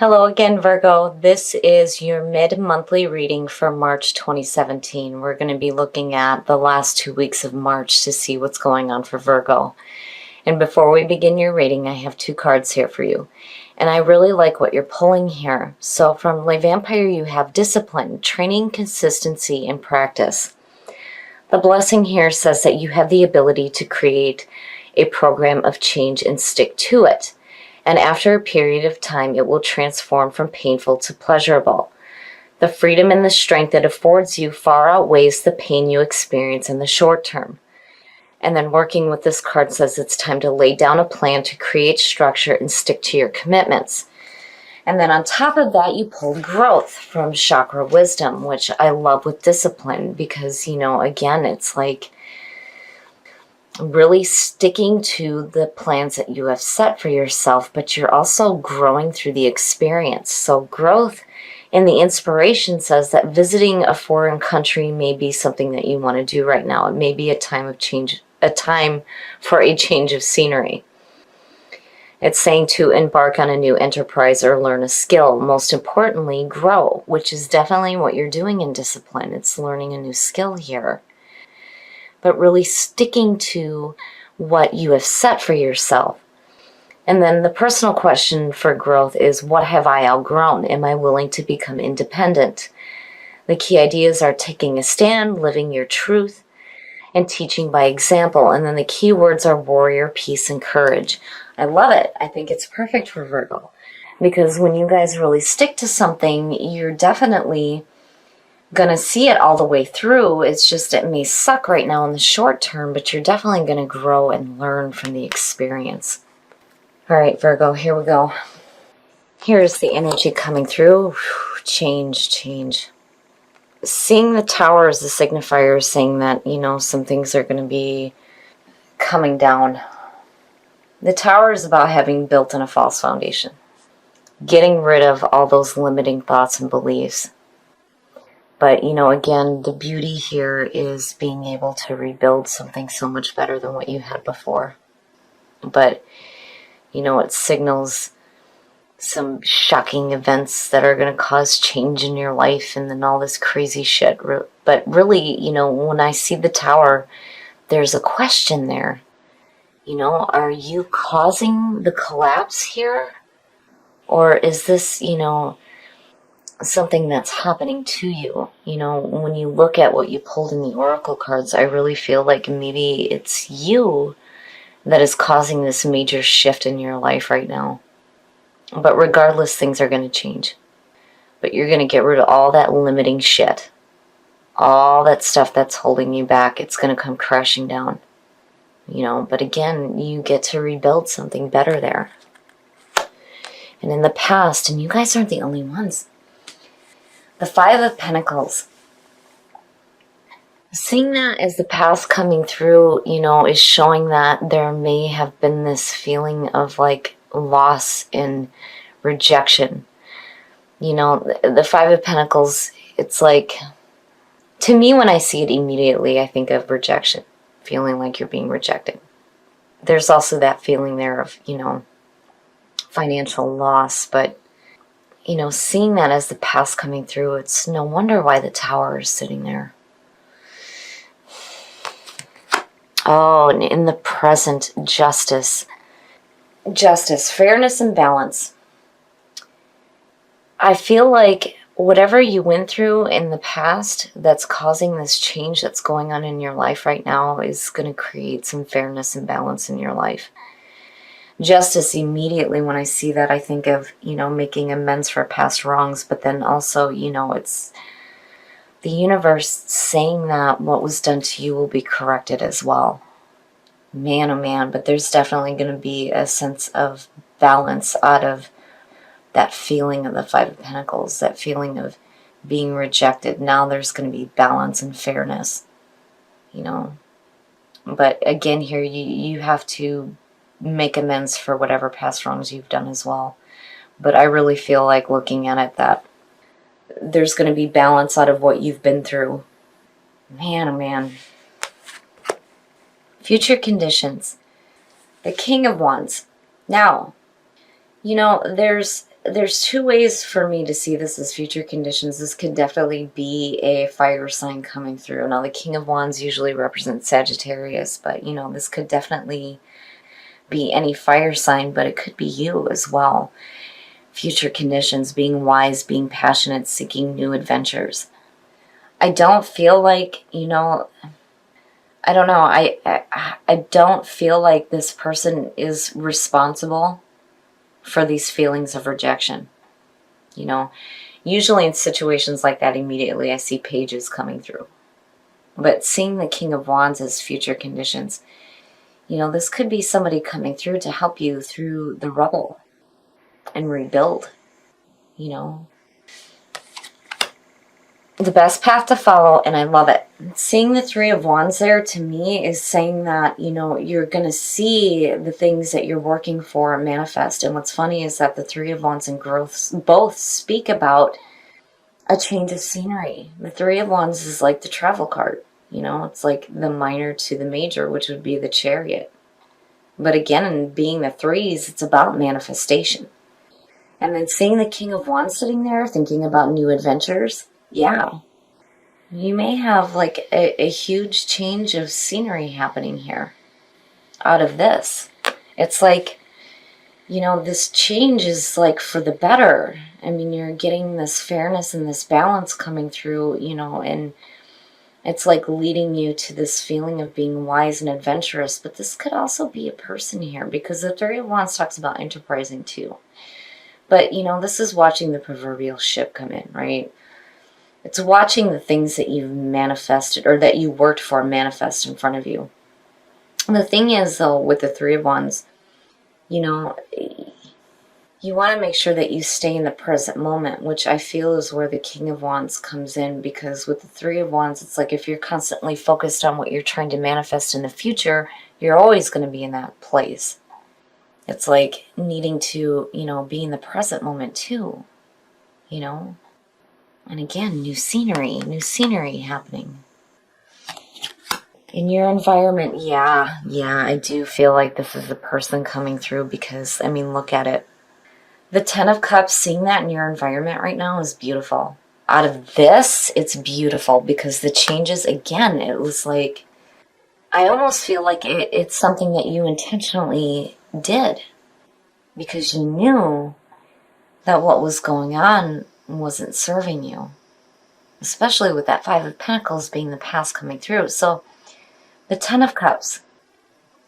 Hello again, Virgo. This is your mid-monthly reading for March 2017. We're going to be looking at the last 2 weeks of March to see what's going on for Virgo. And before we begin your reading, I have 2 cards here for you. And I really like what you're pulling here. So from Le Vampire, you have discipline, training, consistency, and practice. The blessing here says that you have the ability to create a program of change and stick to it. And after a period of time, it will transform from painful to pleasurable. The freedom and the strength it affords you far outweighs the pain you experience in the short term. And then working with this card says it's time to lay down a plan to create structure and stick to your commitments. And then on top of that, you pulled growth from Chakra Wisdom, which I love with discipline because, again, it's like really sticking to the plans that you have set for yourself, but you're also growing through the experience. So growth in the inspiration says that visiting a foreign country may be something that you want to do right now. It may be a time of change, a time for a change of scenery. It's saying to embark on a new enterprise or learn a skill. Most importantly, grow, which is definitely what you're doing in discipline. It's learning a new skill here, but really sticking to what you have set for yourself. And then the personal question for growth is, what have I outgrown? Am I willing to become independent? The key ideas are taking a stand, living your truth, and teaching by example. And then the key words are warrior, peace, and courage. I love it. I think it's perfect for Virgo. Because when you guys really stick to something, you're definitely gonna see it all the way through. It's just it may suck right now in the short term, but you're definitely gonna grow and learn from the experience. All right, Virgo, here we go. Here's the energy coming through. Change. Seeing the tower as the signifier is saying that, some things are gonna be coming down. The tower is about having built on a false foundation, getting rid of all those limiting thoughts and beliefs. But, again, the beauty here is being able to rebuild something so much better than what you had before. But, it signals some shocking events that are going to cause change in your life and then all this crazy shit. But really, when I see the tower, there's a question there. Are you causing the collapse here? Or is this, something that's happening to you? When you look at what you pulled in the oracle cards, I really feel like maybe it's you that is causing this major shift in your life right now. But regardless, things are going to change. But you're going to get rid of all that limiting shit. All that stuff that's holding you back, it's going to come crashing down. But again, you get to rebuild something better there. And in the past, and you guys aren't the only ones, the 5 of Pentacles, seeing that as the past coming through, is showing that there may have been this feeling of like loss and rejection. The 5 of Pentacles, it's like, to me, when I see it immediately, I think of rejection, feeling like you're being rejected. There's also that feeling there of, financial loss, but seeing that as the past coming through, it's no wonder why the tower is sitting there. Oh, and in the present, justice. Justice, fairness, and balance. I feel like whatever you went through in the past that's causing this change that's going on in your life right now is going to create some fairness and balance in your life. Justice, immediately when I see that, I think of, making amends for past wrongs, but then also, it's the universe saying that what was done to you will be corrected as well. Man, oh man, but there's definitely going to be a sense of balance out of that feeling of the 5 of Pentacles, that feeling of being rejected. Now there's going to be balance and fairness, But again, here you have to make amends for whatever past wrongs you've done as well. But I really feel like looking at it that there's going to be balance out of what you've been through. Man, oh man. Future conditions. The King of Wands. Now, there's there's two ways for me to see this as future conditions. This could definitely be a fire sign coming through. Now, the King of Wands usually represents Sagittarius, but, you know, this could definitely be any fire sign, but it could be you as well. Future conditions, being wise, being passionate, seeking new adventures. I don't feel like, you know, I don't know. I don't feel like this person is responsible for these feelings of rejection. You know, usually in situations like that, immediately I see pages coming through. But seeing the King of Wands as future conditions, you know, this could be somebody coming through to help you through the rubble and rebuild, you know. The best path to follow, and I love it. Seeing the Three of Wands there, to me, is saying that, you know, you're going to see the things that you're working for manifest. And what's funny is that the Three of Wands and growth both speak about a change of scenery. The Three of Wands is like the travel card, you know, it's like the minor to the major, which would be the Chariot. But again, being the threes, it's about manifestation. And then seeing the King of Wands sitting there thinking about new adventures, yeah, you may have like a huge change of scenery happening here out of this. It's like, you know, this change is like for the better. I mean, you're getting this fairness and this balance coming through, you know, and it's like leading you to this feeling of being wise and adventurous. But this could also be a person here, because the Three of Wands talks about enterprising too. But, you know, this is watching the proverbial ship come in, right? It's watching the things that you've manifested or that you worked for manifest in front of you. And the thing is, though, with the Three of Wands, you know, you want to make sure that you stay in the present moment, which I feel is where the King of Wands comes in. Because with the Three of Wands, it's like if you're constantly focused on what you're trying to manifest in the future, you're always going to be in that place. It's like needing to, you know, be in the present moment too, you know. And again, new scenery happening. In your environment, yeah, I do feel like this is the person coming through, because, I mean, look at it. The Ten of Cups, seeing that in your environment right now is beautiful. Out of this, it's beautiful, because the changes, again, it was like, I almost feel like it's something that you intentionally did, because you knew that what was going on wasn't serving you, especially with that Five of Pentacles being the past coming through. So the Ten of Cups,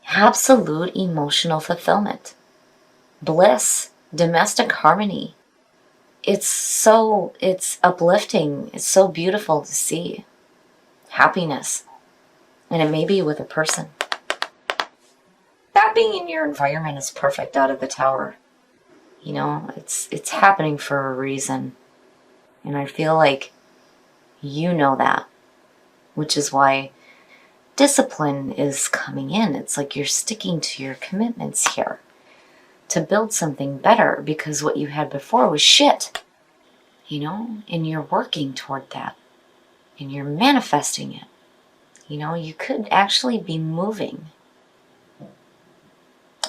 absolute emotional fulfillment, bliss, domestic harmony. It's uplifting. It's so beautiful to see. Happiness. And it may be with a person. That being in your environment is perfect out of the Tower. You know, it's happening for a reason. And I feel like you know that, which is why discipline is coming in. It's like you're sticking to your commitments here to build something better, because what you had before was shit, you know, and you're working toward that and you're manifesting it. You know, you could actually be moving.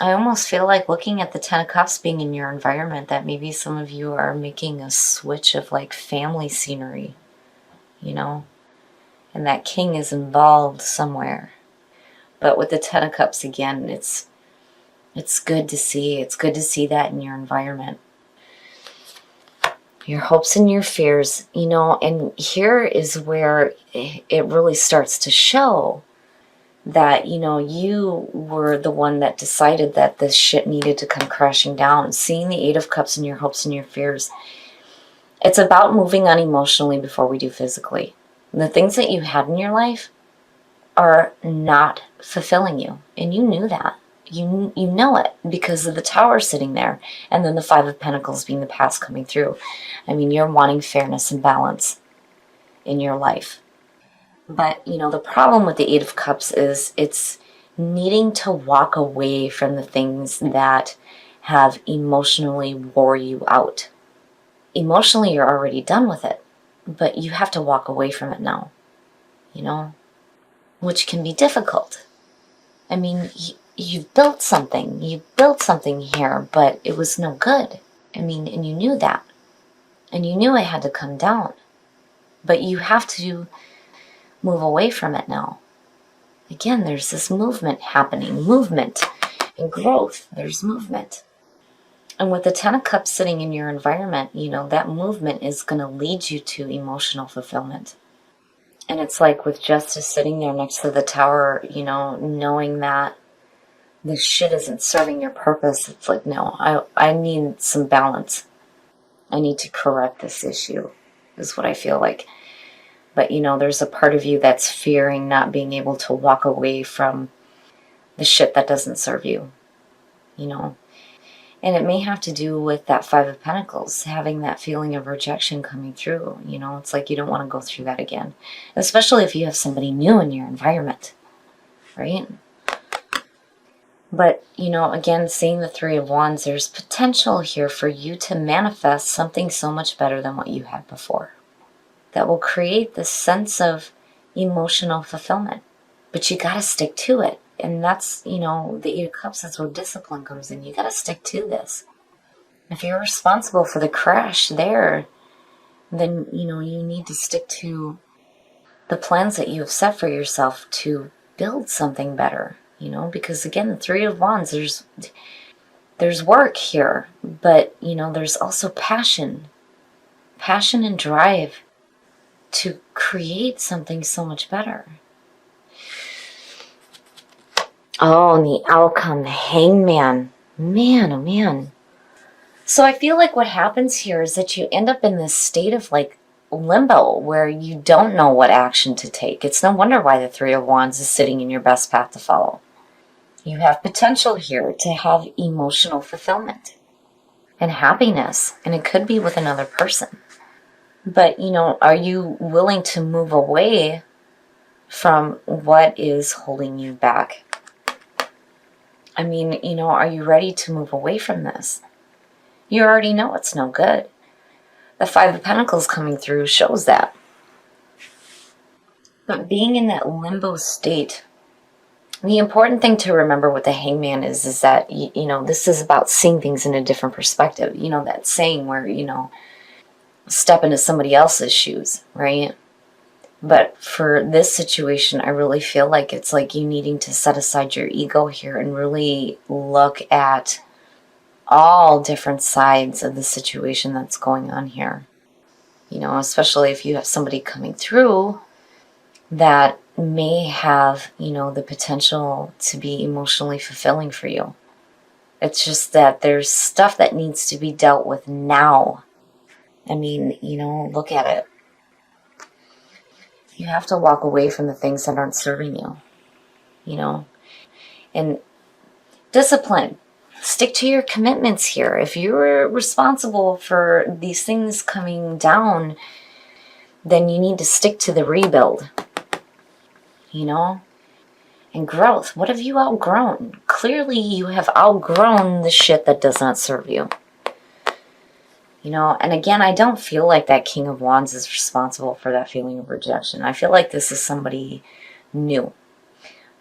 I almost feel like, looking at the Ten of Cups being in your environment, that maybe some of you are making a switch of like family scenery, you know, and that king is involved somewhere. But with the Ten of Cups, again, it's good to see. It's good to see that in your environment. Your hopes and your fears, you know, and here is where it really starts to show that, you know, you were the one that decided that this shit needed to come crashing down. Seeing the Eight of Cups in your hopes and your fears, it's about moving on emotionally before we do physically. The things that you had in your life are not fulfilling you, and you knew that. You know it because of the Tower sitting there, and then the Five of Pentacles being the past coming through. I mean, you're wanting fairness and balance in your life. But, you know, the problem with the Eight of Cups is it's needing to walk away from the things that have emotionally wore you out. Emotionally, you're already done with it, but you have to walk away from it now, you know, which can be difficult. I mean, you've built something here, but it was no good. I mean, and you knew that. And you knew it had to come down. But you have to move away from it now. Again, there's this movement happening. Movement and growth. There's movement. And with the Ten of Cups sitting in your environment, you know, that movement is going to lead you to emotional fulfillment. And it's like with Justice sitting there next to the Tower, you know, knowing that this shit isn't serving your purpose. It's like, no, I need some balance. I need to correct this issue, is what I feel like. But, you know, there's a part of you that's fearing not being able to walk away from the shit that doesn't serve you, you know. And it may have to do with that Five of Pentacles, having that feeling of rejection coming through. You know, it's like you don't want to go through that again. Especially if you have somebody new in your environment, right? But, you know, again, seeing the Three of Wands, there's potential here for you to manifest something so much better than what you had before. That will create this sense of emotional fulfillment. But you got to stick to it. And that's, you know, the Eight of Cups, that's where discipline comes in. You got to stick to this. If you're responsible for the crash there, then, you know, you need to stick to the plans that you have set for yourself to build something better, you know, because again, the Three of Wands, there's work here, but, you know, there's also passion and drive to create something so much better. Oh, and the outcome, the Hangman. Man, oh man. So I feel like what happens here is that you end up in this state of like limbo where you don't know what action to take. It's no wonder why the Three of Wands is sitting in your best path to follow. You have potential here to have emotional fulfillment and happiness, and it could be with another person. But, you know, are you willing to move away from what is holding you back? I mean, you know, are you ready to move away from this? You already know it's no good. The Five of Pentacles coming through shows that. But being in that limbo state, the important thing to remember with the Hangman is that, you know, this is about seeing things in a different perspective. You know, that saying where, you know, step into somebody else's shoes, right? But for this situation, I really feel like it's like you needing to set aside your ego here and really look at all different sides of the situation that's going on here. You know, especially if you have somebody coming through that may have, you know, the potential to be emotionally fulfilling for you. It's just that there's stuff that needs to be dealt with now. I mean, you know, look at it. You have to walk away from the things that aren't serving you, you know. And discipline. Stick to your commitments here. If you're responsible for these things coming down, then you need to stick to the rebuild, you know. And growth. What have you outgrown? Clearly you have outgrown the shit that does not serve you. You know, and again, I don't feel like that King of Wands is responsible for that feeling of rejection. I feel like this is somebody new.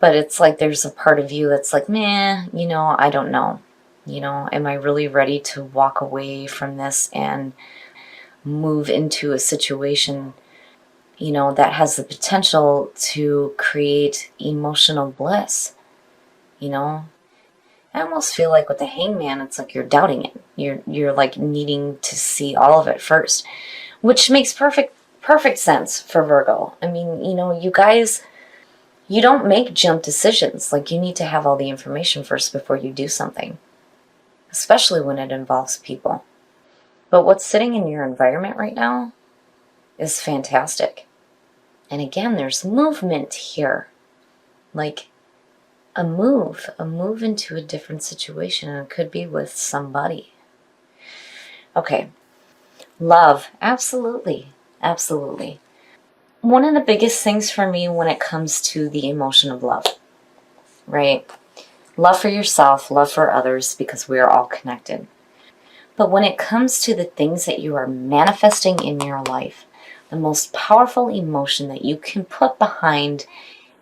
But it's like there's a part of you that's like, meh, you know, I don't know. You know, am I really ready to walk away from this and move into a situation, you know, that has the potential to create emotional bliss, you know? I almost feel like with the Hangman, it's like you're doubting it. You're like needing to see all of it first, which makes perfect sense for Virgo. I mean, you know, you guys, you don't make jump decisions. Like, you need to have all the information first before you do something, especially when it involves people. But what's sitting in your environment right now is fantastic. And again, there's movement here. Like, a move into a different situation, and it could be with somebody. Okay, love, absolutely, absolutely. One of the biggest things for me when it comes to the emotion of love, right? Love for yourself, love for others, because we are all connected. But when it comes to the things that you are manifesting in your life, the most powerful emotion that you can put behind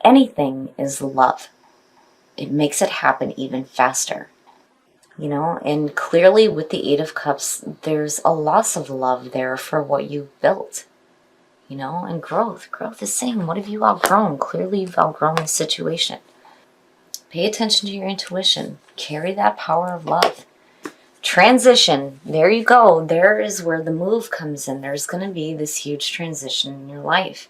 anything is love. It makes it happen even faster. You know, and clearly with the Eight of Cups, there's a loss of love there for what you've built. You know, and growth. Growth is saying, what have you outgrown? Clearly you've outgrown the situation. Pay attention to your intuition. Carry that power of love. Transition. There you go. There is where the move comes in. There's going to be this huge transition in your life.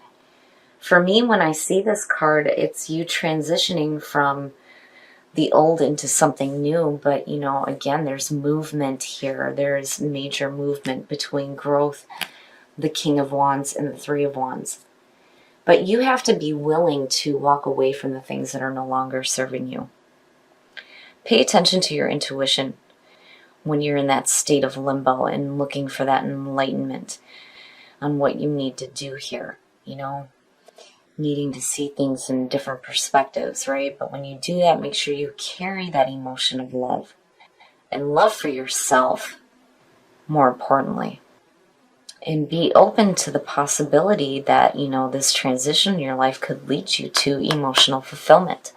For me, when I see this card, it's you transitioning from the old into something new. But, you know, again, there's movement here. There's major movement between growth, the King of Wands, and the Three of Wands. But you have to be willing to walk away from the things that are no longer serving you. Pay attention to your intuition when you're in that state of limbo and looking for that enlightenment on what you need to do here, you know, needing to see things in different perspectives, right? But when you do that, make sure you carry that emotion of love and love for yourself, more importantly. And be open to the possibility that, you know, this transition in your life could lead you to emotional fulfillment.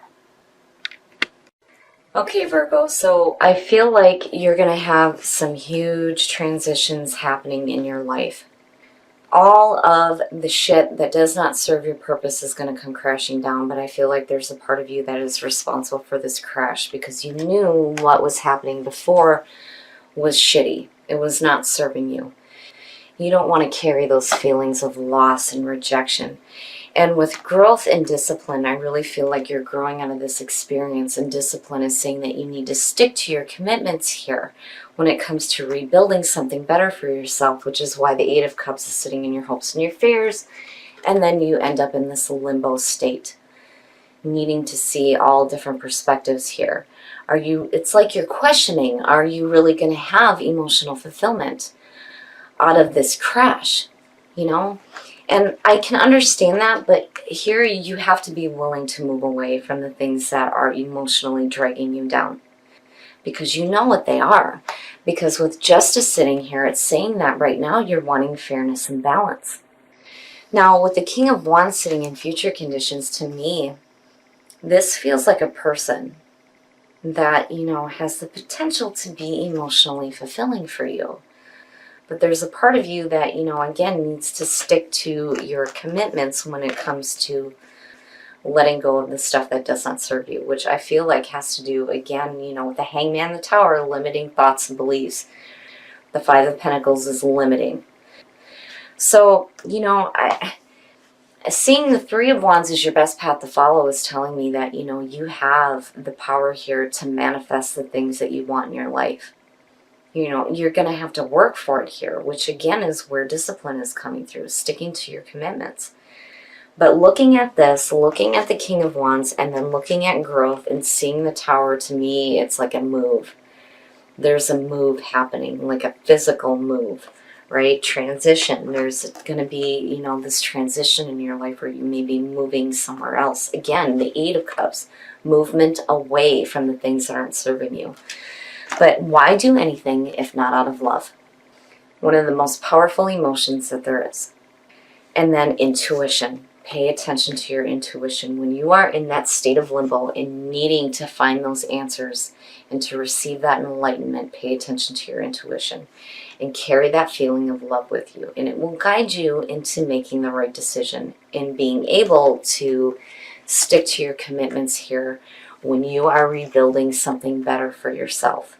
Okay, Virgo, so I feel like you're going to have some huge transitions happening in your life. All of the shit that does not serve your purpose is going to come crashing down, but I feel like there's a part of you that is responsible for this crash because you knew what was happening before was shitty. It was not serving you. You don't want to carry those feelings of loss and rejection. And with growth and discipline, I really feel like you're growing out of this experience, and discipline is saying that you need to stick to your commitments here when it comes to rebuilding something better for yourself, which is why the Eight of Cups is sitting in your hopes and your fears, and then you end up in this limbo state, needing to see all different perspectives here. It's like you're questioning, are you really going to have emotional fulfillment out of this crash, you know? And I can understand that, but here you have to be willing to move away from the things that are emotionally dragging you down, because you know what they are. Because with justice sitting here, it's saying that right now you're wanting fairness and balance. Now, with the King of Wands sitting in future conditions, to me, this feels like a person that, you know, has the potential to be emotionally fulfilling for you. But there's a part of you that, you know, again, needs to stick to your commitments when it comes to letting go of the stuff that does not serve you, which I feel like has to do, again, you know, with the Hangman, the Tower, limiting thoughts and beliefs. The Five of Pentacles is limiting. So, you know, seeing the Three of Wands as your best path to follow is telling me that, you know, you have the power here to manifest the things that you want in your life. You know, you're going to have to work for it here, which again is where discipline is coming through, sticking to your commitments. But looking at this, looking at the King of Wands, and then looking at growth and seeing the Tower, to me, it's like a move. There's a move happening, like a physical move, right? Transition. There's going to be, you know, this transition in your life where you may be moving somewhere else. Again, the Eight of Cups, movement away from the things that aren't serving you. But why do anything if not out of love? One of the most powerful emotions that there is. And then intuition. Pay attention to your intuition. When you are in that state of limbo and needing to find those answers and to receive that enlightenment, pay attention to your intuition and carry that feeling of love with you. And it will guide you into making the right decision and being able to stick to your commitments here when you are rebuilding something better for yourself.